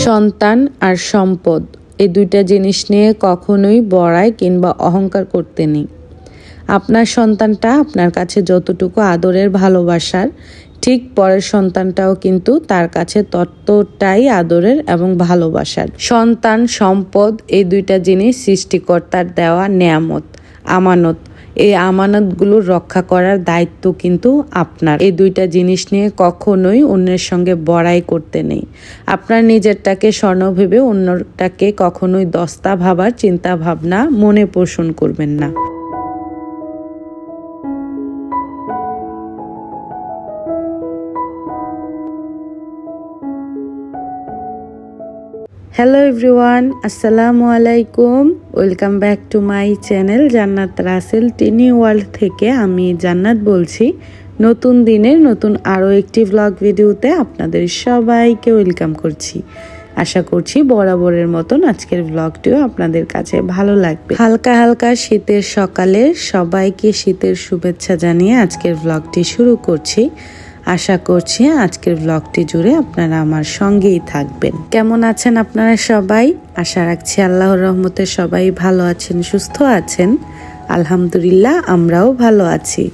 সন্তান আর সম্পদ এই দুইটা জিনিস নিয়ে কখনোই বড়াই কিংবা অহংকার করতে নেই। আপনার সন্তানটা আপনার কাছে যতটুকু আদরের ভালোবাসার, ঠিক পরের সন্তানটাও কিন্তু তার কাছে ততটাই আদরের এবং ভালোবাসার। সন্তান সম্পদ এই দুইটা জিনিস সৃষ্টিকর্তার দেওয়া নেয়ামত, আমানত। এই আমানতগুলো রক্ষা করার দায়িত্ব কিন্তু আপনার। এই দুইটা জিনিস নিয়ে কখনোই অন্যের সঙ্গে বড়াই করতে নেই। আপনার নিজেরটাকে স্বর্ণ ভেবে অন্যটাকে কখনোই দস্তা ভাবার চিন্তা ভাবনা মনে পোষণ করবেন না। হ্যালো এভরিওয়ান, আসসালামু আলাইকুম। Welcome back to my channel জান্নাত রাসেল টিনি ওয়ার্ল্ড থেকে আমি জান্নাত বলছি। নতুন দিনের নতুন আরও একটি ভ্লগ ভিডিওতে আপনাদের সবাইকে ওয়েলকাম করছি। আশা করছি বরাবরের মতন আজকের ভ্লগটিও আপনাদের কাছে ভালো লাগবে। হালকা হালকা শীতের সকালে সবাইকে শীতের শুভেচ্ছা জানিয়ে আজকের ভ্লগটি শুরু করছি। আশা করছি আজকের ব্লগটি জুড়ে আপনারা আমার সঙ্গেই থাকবেন। কেমন আছেন আপনারা সবাই? আশা রাখছি আল্লাহর রহমতে সবাই ভালো আছেন, সুস্থ আছেন। আলহামদুলিল্লাহ, আমরাও ভালো আছি।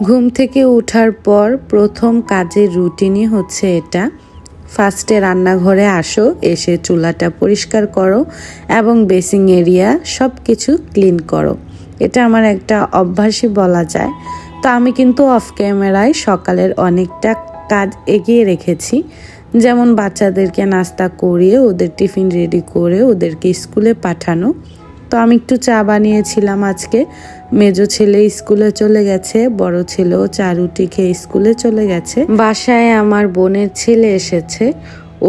ঘুম থেকে ওঠার পর প্রথম কাজের রুটিনই হচ্ছে এটা। ফার্স্টে রান্নাঘরে আসো, এসে চুলাটা পরিষ্কার করো এবং বেসিং এরিয়া সব কিছু ক্লিন করো। এটা আমার একটা অভ্যাসই বলা যায়। তো আমি কিন্তু অফ ক্যামেরায় সকালের অনেকটা কাজ এগিয়ে রেখেছি। যেমন বাচ্চাদেরকে নাস্তা করিয়ে ওদের টিফিন রেডি করে ওদেরকে স্কুলে পাঠানো। তো আমি একটু চা বানিয়েছিলাম আজকে। মেজো ছেলে স্কুলে চলে গেছে, বড় ছেলেও চা রুটি খেয়ে স্কুলে চলে গেছে। বাসায় আমার বোনের ছেলে এসেছে,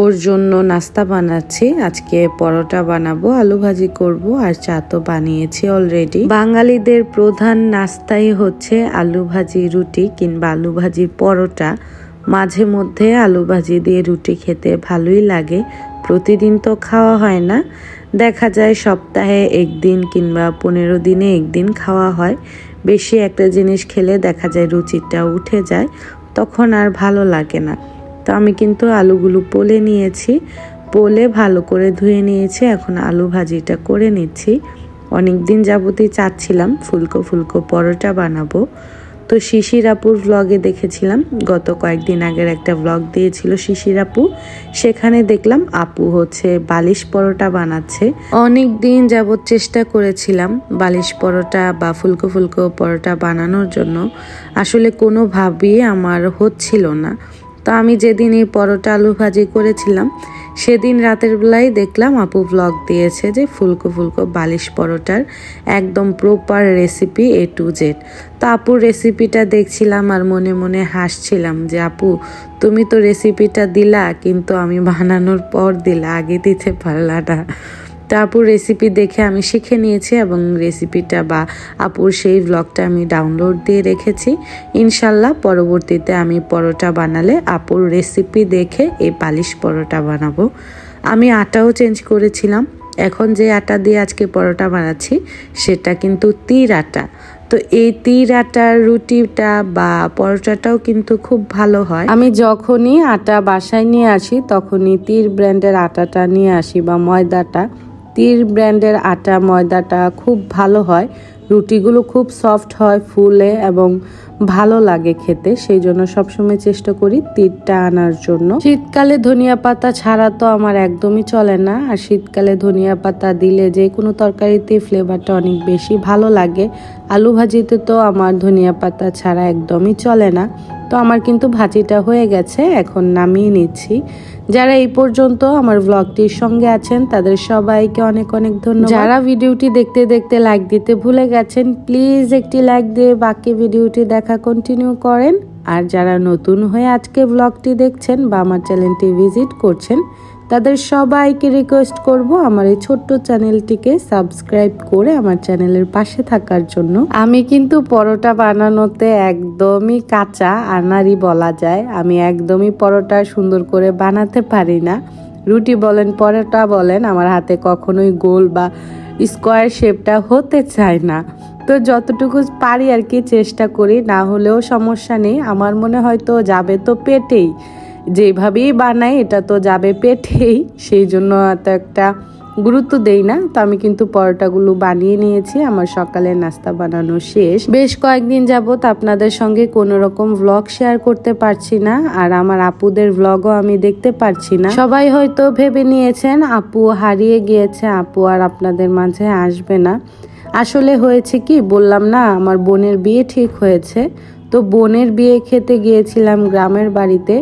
ওর জন্য নাস্তা বানাচ্ছি। আজকে পরোটা বানাবো, আলু ভাজি করব, আর চা তো বানিয়েছি অলরেডি। বাঙালিদের প্রধান নাস্তাই হচ্ছে আলু ভাজি রুটি কিংবা আলু ভাজি পরোটা। মাঝে মধ্যে আলু ভাজি দিয়ে রুটি খেতে ভালোই লাগে। প্রতিদিন তো খাওয়া হয় না, দেখা যায় সপ্তাহে একদিন কিংবা 15 দিনে একদিন খাওয়া হয়। বেশি একটা জিনিস খেলে দেখা যায় রুচিটা উঠে যায়, তখন আর ভালো লাগে না। তো আমি কিন্তু আলুগুলো পোলে নিয়েছি, পোলে ভালো করে ধুয়ে নিয়েছি। এখন আলু ভাজিটা করে নিচ্ছি। অনেক দিন যাবতই চাচ্ছিলাম ফুলকো ফুলকো পরোটা বানাবো। তো শিশির আপুর ভ্লগে দেখেছিলাম, গত কয়েকদিন আগের একটা ভ্লগ দিয়েছিল শিশির আপু। সেখানে দেখলাম আপু হচ্ছে বালিশ পরোটা বানাচ্ছে। অনেক দিন যাবত চেষ্টা করেছিলাম বালিশ পরোটা বা ফুলকো ফুলকো পরোটা বানানোর জন্য, আসলে কোনোভাবেই আমার হচ্ছিল না। তো আমি যেদিন এই পরোটা আলু ভাজি করেছিলাম সেদিন রাতের বেলায় দেখলাম আপু ভ্লগ দিয়েছে যে ফুলকো ফুলকো বালিশ পরোটার একদম proper recipe A to Z। তো আপুর রেসিপিটা দেখছিলাম আর মনে মনে হাসছিলাম যে আপু তুমি তো রেসিপিটা দিলা, কিন্তু আমি বানানোর পর দিলা, আগে দিতে পারলা না। তো আপুর রেসিপি দেখে আমি শিখে নিয়েছি এবং রেসিপিটা বা আপুর সেই ভ্লগটা আমি ডাউনলোড দিয়ে রেখেছি। ইনশাল্লাহ পরবর্তীতে আমি পরোটা বানালে আপুর রেসিপি দেখে এই বালিশ পরোটা বানাবো। আমি আটাও চেঞ্জ করেছিলাম। এখন যে আটা দিয়ে আজকে পরোটা বানাচ্ছি সেটা কিন্তু তীর আটা। তো এই তীর আটার রুটিটা বা পরোটাটাও কিন্তু খুব ভালো হয়। আমি যখনই আটা বাসায় নিয়ে আসি তখনই তীর ব্র্যান্ডের আটাটা নিয়ে আসি বা ময়দাটা। তীর ব্র্যান্ডের আটা ময়দাটা খুব ভালো হয়, রুটিগুলো খুব সফট হয়, ফুলে এবং ভালো লাগে খেতে। সেই জন্য সবসময় চেষ্টা করি তীরটা আনার জন্য। শীতকালে ধনিয়া পাতা ছাড়া তো আমার একদমই চলে না, আর শীতকালে ধনিয়া পাতা দিলে যে কোনো তরকারিতে ফ্লেভারটা অনেক বেশি ভালো লাগে। আলু ভাজিতে তো আমার ধনিয়া পাতা ছাড়া একদমই চলে না। তো আমার কিন্তু ভাজিটা হয়ে গেছে, এখন নামিয়ে নিচ্ছি। যারা এই পর্যন্ত আমার ভ্লগটির সঙ্গে আছেন তাদের সবাইকে অনেক অনেক ধন্যবাদ। যারা ভিডিওটি দেখতে দেখতে লাইক দিতে ভুলে গেছেন, প্লিজ একটি লাইক দিয়ে বাকি ভিডিওটি দেখা কন্টিনিউ করেন। আর যারা নতুন হয়ে আজকে ভ্লগটি দেখছেন বা আমার চ্যানেলটি ভিজিট করছেন তাদের সবাইকে রিকোয়েস্ট করব আমার এই ছোট্ট চ্যানেলটিকে সাবস্ক্রাইব করে আমার চ্যানেলের পাশে থাকার জন্য। আমি কিন্তু পরোটা বানানোতে একদমই কাঁচা আনাড়ি বলা যায়। আমি একদমই পরোটা সুন্দর করে বানাতে পারি না। রুটি বলেন পরোটা বলেন, আমার হাতে কখনোই গোল বা স্কোয়ার শেপটা হতে চায় না। তো যতটুকু পারি আর কি চেষ্টা করি, না হলেও সমস্যা নেই। আমার মনে হয়তো যাবে তো পেটেই, যেভাবেই বানাই এটা তো যাবে পেটেই, সেই জন্য এত একটা গুরুত্ব দেই না। তো আমি কিন্তু পরোটাগুলো বানিয়ে নিয়েছি, আমার সকালের নাস্তা বানানো শেষ। বেশ কয়েকদিন যাবত আপনাদের সঙ্গে কোনো রকম ভ্লগ শেয়ার করতে পারছি না, আর আমার আপুদের ভ্লগও আমি দেখতে পারছি না। সবাই হয়তো ভেবে নিয়েছেন আপু হারিয়ে গিয়েছে, আপু আর আপনাদের মাঝে আসবে না। আসলে হয়েছে কি, বললাম না আমার বোনের বিয়ে ঠিক হয়েছে, তো বোনের বিয়ে খেতে গিয়েছিলাম গ্রামের বাড়িতে।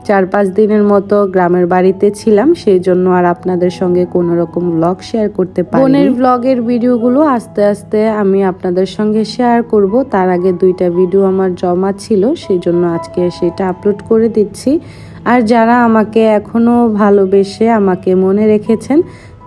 4-5 দিনের মতো গ্রামের বাড়িতে ছিলাম, সেই জন্য আর আপনাদের সঙ্গে কোনো রকম ভ্লগ শেয়ার করতে পারিনি। বোনের ভ্লগের ভিডিওগুলো আস্তে আস্তে আমি আপনাদের সঙ্গে শেয়ার করব। তার আগে 2টা ভিডিও আমার জমা ছিল, সেই জন্য আজকে সেটা আপলোড করে দিচ্ছি। আর যারা আমাকে এখনো ভালোবেসে আমাকে মনে রেখেছেন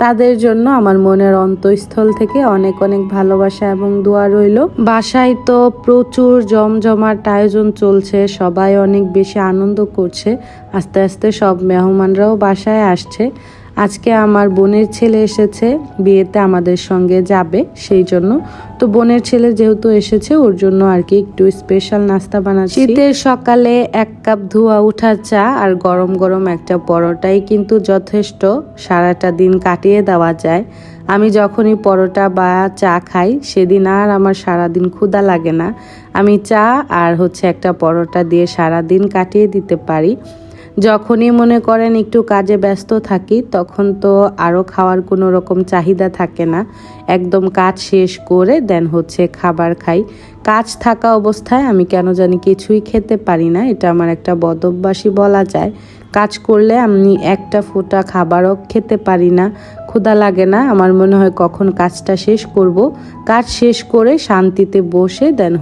তাদের জন্য আমার মনের অন্তঃস্থল থেকে অনেক অনেক ভালোবাসা এবং দোয়া রইল। বাসায় তো প্রচুর জমজমাট আয়োজন চলছে, সবাই অনেক বেশি আনন্দ করছে। আস্তে আস্তে সব মেহমানরাও বাসায় আসছে। আজকে আমার বোনের ছেলে এসেছে, বিয়েতে আমাদের সঙ্গে যাবে, সেই জন্য। তো বোনের ছেলে যেহেতু এসেছে ওর জন্য আর কি একটু স্পেশাল নাস্তা বানাচ্ছি। শীতের সকালে 1 কাপ ধোয়া ওঠা চা আর গরম গরম একটা পরোটাই কিন্তু যথেষ্ট, সারাটা দিন কাটিয়ে দেওয়া যায়। আমি যখনই পরোটা বা চা খাই সেদিন আর আমার সারাদিন ক্ষুধা লাগে না। আমি চা আর একটা পরোটা দিয়ে সারাদিন কাটিয়ে দিতে পারি। যখনই মনে করেন একটু কাজে ব্যস্ত থাকি তখন তো আরও খাওয়ার কোনো রকম চাহিদা থাকে না, একদম কাজ শেষ করে দেন খাবার খাই। কাজ থাকা অবস্থায় আমি কেন জানি কিছুই খেতে পারি না, এটা আমার একটা বদ অভ্যাসই বলা যায়। কাজ করলে আমি একটা ফোঁটা খাবারও খেতে পারি না, ক্ষুধা লাগে না। আমার মনে হয় কখন কাজটা শেষ করব, কাজ শেষ করে শান্তিতে বসে দেন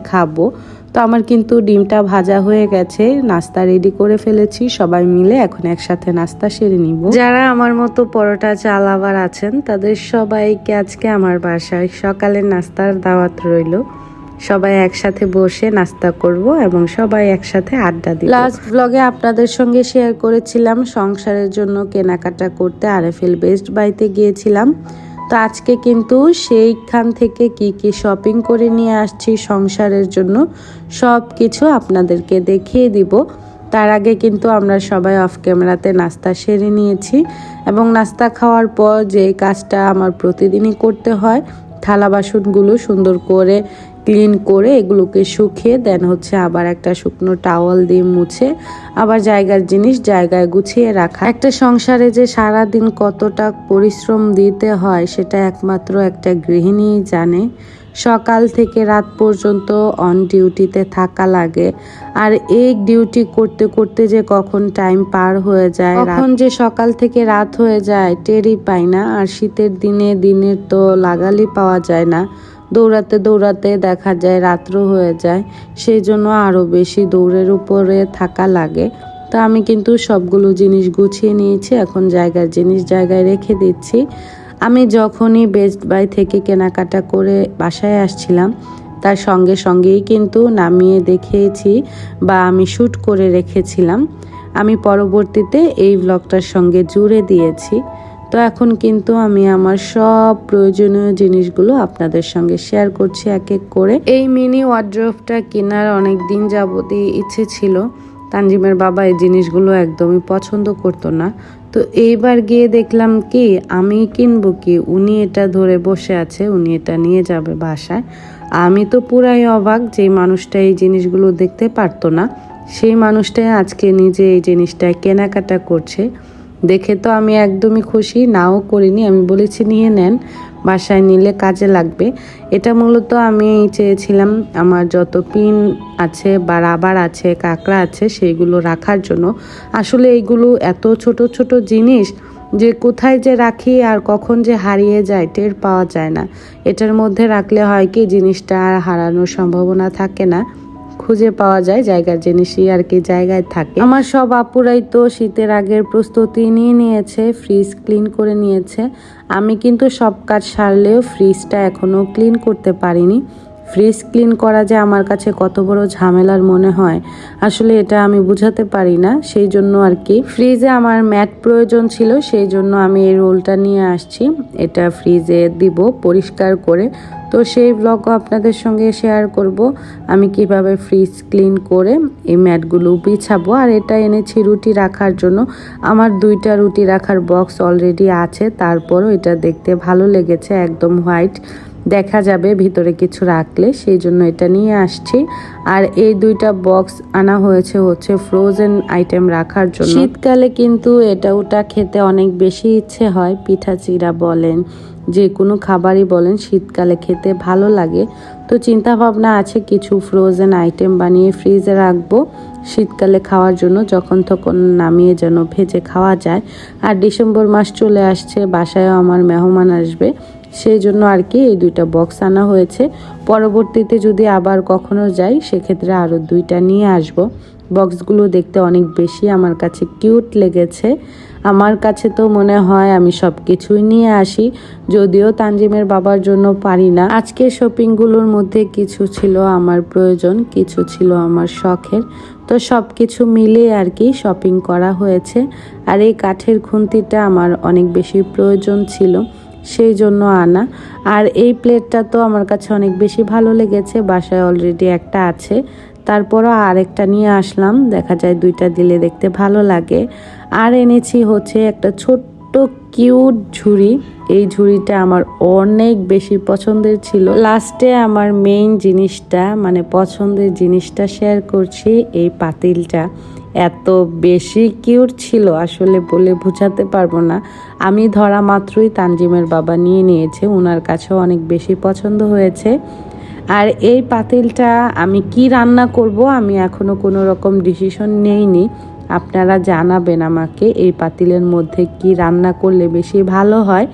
খাবো। তো আমার কিন্তু ডিমটা ভাজা হয়ে গেছে, নাস্তা রেডি করে ফেলেছি, সবাই মিলে এখন একসাথে নাস্তা সেরে নিব। যারা আমার মতো পরোটা চা লাভার আছেন তাদের সবাইকে আজকে আমার বাসায় সকালের নাস্তার দাওয়াত রইল। সবাই একসাথে বসে নাস্তা করব এবং সবাই একসাথে আড্ডা দিব। লাস্ট ব্লগে আপনাদের সঙ্গে শেয়ার করেছিলাম সংসারের জন্য কেনাকাটা করতে আরএফএল বেস্ট বাইতে গিয়েছিলাম। তো আজকে কিন্তু সেইখান থেকে কি কি শপিং করে নিয়ে আসছি সংসারের জন্য সব কিছু আপনাদেরকে দেখিয়ে দিব। তার আগে কিন্তু আমরা সবাই অফ ক্যামেরাতে নাস্তা সেরে নিয়েছি এবং নাস্তা খাওয়ার পর যে কাজটা আমার প্রতিদিনই করতে হয়, থালা বাসনগুলো সুন্দর করে ক্লিন করে এগুলোকে শুকিয়ে দেন আবার একটা শুকনো টাওয়াল দিয়ে মুছে আবার জায়গার জিনিস জায়গায় গুছিয়ে রাখা। একটা সংসারে যে সারাদিন কতটা পরিশ্রম দিতে হয় সেটা একমাত্র একটা গৃহিণী জানে। সকাল থেকে রাত পর্যন্ত অন ডিউটিতে থাকা লাগে, আর এই ডিউটি করতে করতে যে কখন টাইম পার হয়ে যায়, কখন যে সকাল থেকে রাত হয়ে যায় টেরই পাই না। আর শীতের দিনে দিনের তো লাগালি পাওয়া যায় না, দৌড়াতে দৌড়াতে দেখা যায় রাত্র হয়ে যায়, সেই জন্য আরও বেশি দৌড়ের উপরে থাকা লাগে। তো আমি কিন্তু সবগুলো জিনিস গুছিয়ে নিয়েছি, এখন জায়গার জিনিস জায়গায় রেখে দিচ্ছি। আমি যখনই বেস্ট বাই থেকে কেনাকাটা করে বাসায় আসছিলাম তার সঙ্গে সঙ্গেই কিন্তু নামিয়ে দেখিয়েছি বা আমি শ্যুট করে রেখেছিলাম। আমি পরবর্তীতে এই ব্লগটার সঙ্গে জুড়ে দিয়েছি। তো এখন কিন্তু আমি আমার সব প্রয়োজনীয় জিনিসগুলো আপনাদের সঙ্গে শেয়ার করছি এক এক করে। এই মিনি ওয়ার্ড্রোবটা কেনার অনেক দিন যাবতই ইচ্ছে ছিল। তানজিমের বাবা এই জিনিসগুলো একদমই পছন্দ করতো না, তো এইবার গিয়ে দেখলাম কি আমি কিনবো কি, উনি এটা ধরে বসে আছে, উনি এটা নিয়ে যাবে বাসায়। আমি তো পুরাই অবাক, যে মানুষটা এই জিনিসগুলো দেখতে পারতো না সেই মানুষটাই আজকে নিজে এই জিনিসটা কেনাকাটা করছে। দেখে তো আমি একদমই খুশি, নাও করিনি, আমি বলেছি নিয়ে নেন, বাসায় নিলে কাজে লাগবে। এটা মূলত আমি চেয়েছিলাম আমার যত পিন আছে বা রাবার আছে কাঁকড়া আছে সেইগুলো রাখার জন্য। আসলে এইগুলো এত ছোট ছোট জিনিস যে কোথায় যে রাখি আর কখন যে হারিয়ে যায় টের পাওয়া যায় না। এটার মধ্যে রাখলে হয় কি জিনিসটা আর হারানোর সম্ভাবনা থাকে না, খুঁজে পাওয়া যায়, জায়গার জিনিসই আর কি জায়গায় থাকে। আমার সব আপুরাই তো শীতের আগের প্রস্তুতি নিয়ে নিয়েছে, ফ্রিজ ক্লিন করে নিয়েছে। আমি কিন্তু সব কাজ সারলেও ফ্রিজটা এখনো ক্লিন করতে পারিনি। ফ্রিজ ক্লিন করা যে আমার কাছে কত বড় ঝামেলার মনে হয় আসলে এটা আমি বুঝাতে পারি না। সেই জন্য আর কি ফ্রিজে আমার ম্যাট প্রয়োজন ছিল, সেই জন্য আমি এই রোলটা নিয়ে আসছি, এটা ফ্রিজে দিব পরিষ্কার করে। তো তো সেই ব্লগও আপনাদের সঙ্গে শেয়ার করব আমি কিভাবে ফ্রিজ ক্লিন করে এই ম্যাটগুলো বিছাবো। আর এটা এনেছি রুটি রাখার জন্য। আমার 2টা রুটি রাখার বক্স অলরেডি আছে, তারপরও এটা দেখতে ভালো লেগেছে, একদম হোয়াইট দেখা যাবে ভিতরে কিছু রাখলে, সেই জন্য এটা নিয়ে আসছি। আর এই 2টা বক্স আনা হচ্ছে ফ্রোজেন আইটেম রাখার জন্য। শীতকালে কিন্তু এটা ওটা খেতে অনেক বেশি ইচ্ছে হয়, পিঠা চিড়া বলেন, যে কোনো খাবারই বলেন, শীতকালে খেতে ভালো লাগে। তো চিন্তা ভাবনা আছে কিছু ফ্রোজেন আইটেম বানিয়ে ফ্রিজে রাখবো শীতকালে খাওয়ার জন্য, যখন তখন নামিয়ে যেন ভেজে খাওয়া যায়। আর ডিসেম্বর মাস চলে আসছে, বাসায়ও আমার মেহমান আসবে, সেই জন্য আর কি এই 2টা বক্স আনা হয়েছে। পরবর্তীতে যদি আবার কখনো যাই সেক্ষেত্রে আরও 2টা নিয়ে আসব। বক্সগুলো দেখতে অনেক বেশি আমার কাছে কিউট লেগেছে। আমার কাছে তো মনে হয় আমি সব কিছুই নিয়ে আসি, যদিও তানজিমের বাবার জন্য পারি না। আজকে শপিংগুলোর মধ্যে কিছু ছিল আমার প্রয়োজন, কিছু ছিল আমার শখের, তো সব কিছু মিলে আর কি শপিং করা হয়েছে। আর এই কাঠের খুন্তিটা আমার অনেক বেশি প্রয়োজন ছিল, সেই জন্য আনা। আর এই প্লেটটা তো আমার কাছে অনেক বেশি ভালো লেগেছে, বাসায় অলরেডি একটা আছে, তারপরও আরেকটা নিয়ে আসলাম, দেখা যায় 2টা দিলে দেখতে ভালো লাগে। আর এনেছি একটা ছোট্ট কিউট ঝুড়ি। এই ঝুড়িটা আমার অনেক বেশি পছন্দের ছিল। লাস্টে আমার মেইন জিনিসটা মানে পছন্দের জিনিসটা শেয়ার করছি, এই পাতিলটা এত বেশি কিউট ছিল আসলে বলে বোঝাতে পারবো না। আমি ধরা মাত্রই তানজিমের বাবা নিয়ে নিয়েছে, ওনার কাছেও অনেক বেশি পছন্দ হয়েছে। আর এই পাতিলটা আমি কি রান্না করব আমি এখনো কোনো রকম ডিসিশন নেইনি, আপনারা জানাবেন আমাকে এই পাতিলের মধ্যে কি রান্না করলে বেশি ভালো হয়।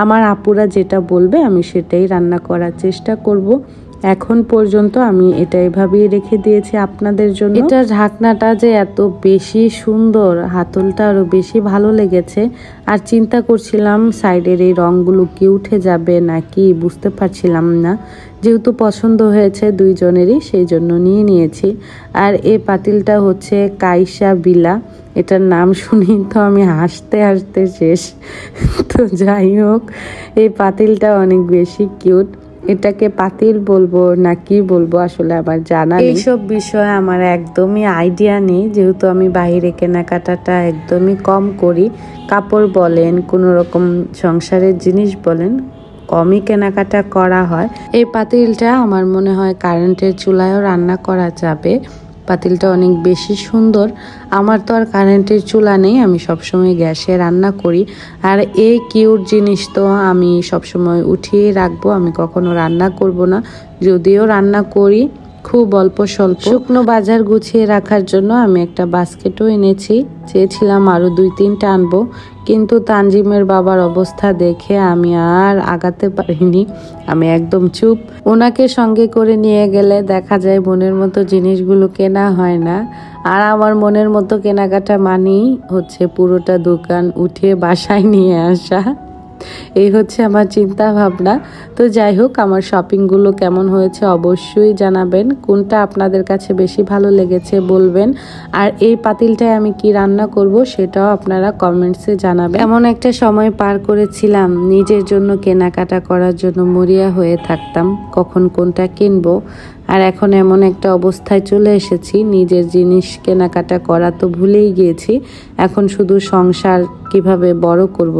আমার আপুরা যেটা বলবে আমি সেটাই রান্না করার চেষ্টা করব। এখন পর্যন্ত আমি এটা এভাবেই রেখে দিয়েছি আপনাদের জন্য। এটা ঢাকনাটা যে এত বেশি সুন্দর, হাতলটা আরো বেশি ভালো লেগেছে। আর চিন্তা করছিলাম সাইডের এই রঙগুলো কি উঠে যাবে নাকি, বুঝতে পারছিলাম না। যেহেতু পছন্দ হয়েছে 2জনেরই, সেই জন্য নিয়ে নিয়েছি। আর এই পাতিলটা কাইসা বিলা, এটার নাম শুনি তো আমি হাসতে হাসতে শেষ। তো যাই হোক, এই পাতিলটা অনেক বেশি কিউট। এটাকে পাতিল বলবো না কি বলবো আসলে আমার জানা নেই, এইসব বিষয়ে আমার একদমই আইডিয়া নেই, যেহেতু আমি বাইরে কেনাকাটাটা একদমই কম করি। কাপড় বলেন, কোনো রকম সংসারের জিনিস বলেন, কমই কেনাকাটা করা হয়। এই পাতিলটা আমার মনে হয় কারেন্টের চুলায়ও রান্না করা যাবে। পাতিলটা অনেক বেশি সুন্দর। আমার তো আর কারেন্টের চুলা নেই, আমি সবসময় গ্যাসে রান্না করি। আর এই কিউট জিনিস তো আমি সবসময় উঠিয়ে রাখবো, আমি কখনো রান্না করব না, যদিও রান্না করি খুব অল্প স্বল্প। শুকনো বাজার গুছিয়ে রাখার জন্য আমি একটা বাস্কেটও এনেছি, চেয়েছিলাম আরো 2-3টা আনবো, কিন্তু তানজিমের বাবার অবস্থা দেখে আমি আর আগাতে পারিনি, আমি একদম চুপ। ওনাকে সঙ্গে করে নিয়ে গেলে দেখা যায় মনের মতো জিনিসগুলো কেনা হয় না। আর আমার মনের মতো কেনাকাটা মানেই পুরোটা দোকান উঠিয়ে বাসায় নিয়ে আসা, এই আমার চিন্তা ভাবনা। তো যাই হোক, আমার শপিংগুলো কেমন হয়েছে অবশ্যই জানাবেন, কোনটা আপনাদের কাছে বেশি ভালো লেগেছে বলবেন। আর এই পাতিলটায় আমি কি রান্না করব সেটাও আপনারা কমেন্টসে জানাবেন। এমন একটা সময় পার করেছিলাম, নিজের জন্য কেনাকাটা করার জন্য মরিয়া হয়ে থাকতাম, কখন কোনটা কিনবো। আর এখন এমন একটা অবস্থায় চলে এসেছি, নিজের জিনিস কেনাকাটা করা তো ভুলেই গিয়েছি। এখন শুধু সংসার কিভাবে বড় করব,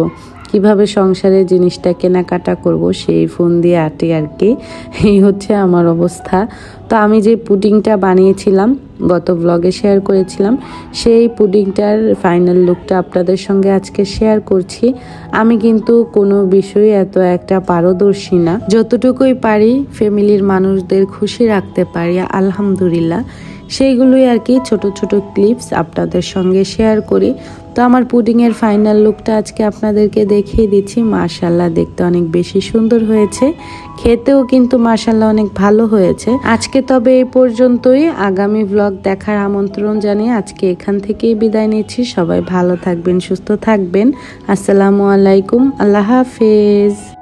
কিভাবে সংসারের জিনিসটা কেনাকাটা করব সেই ফোন দিয়ে আটি আর কি, এই আমার অবস্থা। তো আমি যে পুডিংটা বানিয়েছিলাম গত ব্লগে শেয়ার করেছিলাম, সেই পুডিংটার ফাইনাল লুকটা আপনাদের সঙ্গে আজকে শেয়ার করছি। আমি কিন্তু কোনো বিষয়ে এত একটা পারদর্শী না, যতটুকুই পারি ফ্যামিলির মানুষদের খুশি রাখতে পারি আলহামদুলিল্লাহ, সেইগুলোই আর কি ছোট ছোট ক্লিপস আপনাদের সঙ্গে শেয়ার করি। তো আমার পুডিংয়ের ফাইনাল লুকটা আজকে আপনাদেরকে দেখিয়ে দিচ্ছি। মাশাআল্লাহ দেখতে অনেক বেশি সুন্দর হয়েছে, খেতেও কিন্তু মাশাআল্লাহ অনেক ভালো হয়েছে। আজকে তবে এই পর্যন্তই, আগামী ব্লগ দেখার আমন্ত্রণ জানিয়ে আজকে এখান থেকেই বিদায় নিচ্ছি। সবাই ভালো থাকবেন, সুস্থ থাকবেন। আসসালামু আলাইকুম, আল্লাহ হাফেজ।